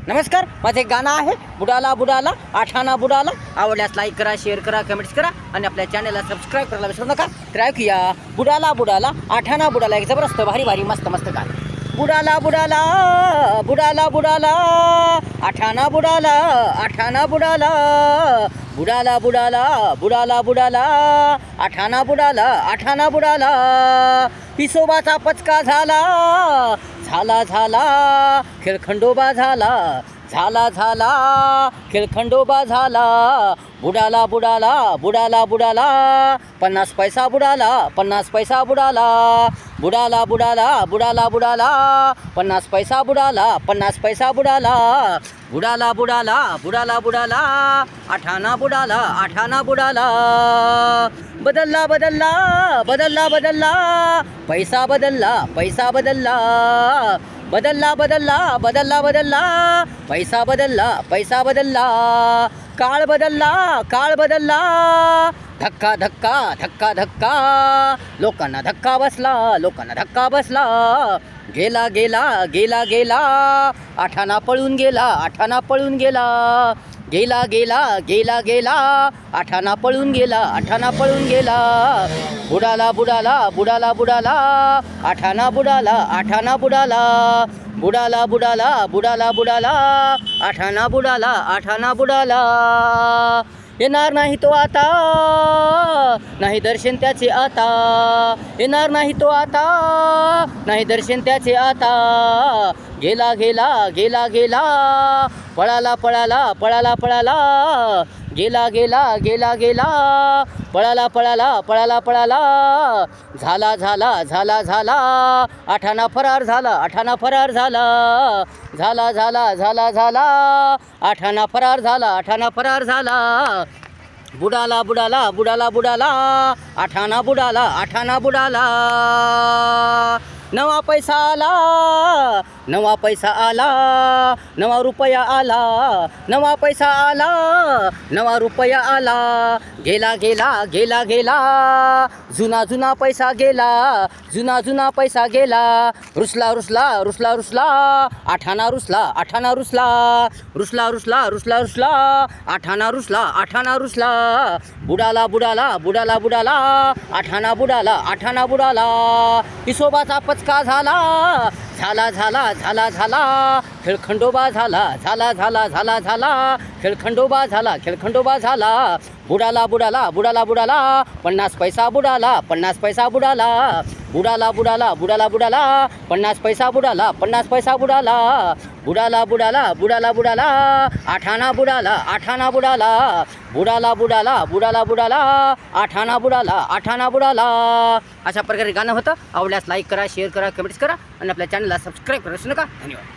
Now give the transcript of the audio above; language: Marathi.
नमस्कार, माझे गाणं आहे बुडाला बुडाला आठाना बुडाला. आवडल्यास लाईक करा, शेअर करा, कमेंट्स करा आणि आपल्या चॅनलला सबस्क्राईब करायला विसरू नका. तर ऐकूया बुडाला बुडाला आठाना बुडाला, एक जबरदस्त भारी भारी मस्त मस्त गाणं. बुडाला बुडाला बुडाला बुडाला आठाना बुडाला आठाना बुडाला बुडाला बुडाला बुडाला बुडाला आठाना बुडाला आठाना बुडाला. हिशोबाचा पचका झाला झाला झाला खेळखंडोबा झाला झाला झाला खेळखंडोबा झाला. बुडाला बुडाला बुडाला बुडाला 50 पैसा बुडाला 50 पैसा बुडाला. बुडाला बुडाला बुडाला बुडाला 50 पैसा बुडाला 50 पैसा बुडाला. बुडाला बुडाला बुडाला बुडाला आठाना बुडाला आठाना बुडाला. बदलला बदलला बदलला बदलला पैसा बदलला पैसा बदलला. बदलला बदलला बदलला बदलला पैसा बदलला पैसा बदलला. काळ बदलला काळ बदलला. धक्का धक्का धक्का धक्का लोकांना धक्का बसला लोकांना धक्का बसला. गेला गेला गेला गेला आठाना पळून गेला आठाना पळून गेला. गेला गेला गेला गेला आठाना पळून गेला आठाना पळून गेला. बुडाला बुडाला बुडाला बुडाला आठाना बुडाला आठाना बुडाला. बुडाला बुडाला बुडाला बुडाला आठाना बुडाला आठाना बुडाला. येणार नाही तो आता नाही दर्शन त्याचे आता. येणार नाही तो आता नाही दर्शन त्याचे आता. गेला गेला गेला गेला पळाला पळाला पळाला पळाला. गेला गेला गेला गेला पळाला पळाला पळाला पळाला. झाला झाला झाला झाला आठाना फरार झाला आठाना फरार झाला. झाला झाला झाला झाला आठाना फरार झाला आठाना फरार झाला. बुडाला बुडाला बुडाला बुडाला आठाना बुडाला आठाना बुडाला. नवा पैसा आला नवा पैसा आला नवा रुपया आला नवा पैसा आला नवा रुपया आला. गेला गेला गेला गेला जुना जुना पैसा गेला जुना जुना पैसा गेला. रुसला रुसला रुसला रुसला आठाना रुसला आठाना रुसला. रुसला रुसला रुसला रुसला आठाना रुसला आठाना रुसला. बुडाला बुडाला बुडाला बुडाला आठाना बुडाला आठाना बुडाला. हिशोबाचा पचका झाला झाला झाला झाला झाला खेळखंडोबा झाला झाला झाला झाला झाला खेळखंडोबा झाला खेळखंडोबा झाला. बुडाला बुडाला बुडाला बुडाला 50 पैसा बुडाला 50 पैसा बुडाला. बुडाला बुडाला बुडाला बुडाला 50 पैसा बुडाला 50 पैसा बुडाला. बुडाला बुडाला बुडाला बुडाला आठाना बुडाला आठाना बुडाला. बुडाला बुडाला बुडाला बुडाला आठाना बुडाला आठाना बुडाला. अशा प्रकारे गाणं होतं. आवडल्यास लाईक करा, शेअर करा, कमेंट्स करा आणि आपल्या चॅनलला सबस्क्राईब करा विसरू नका. धन्यवाद.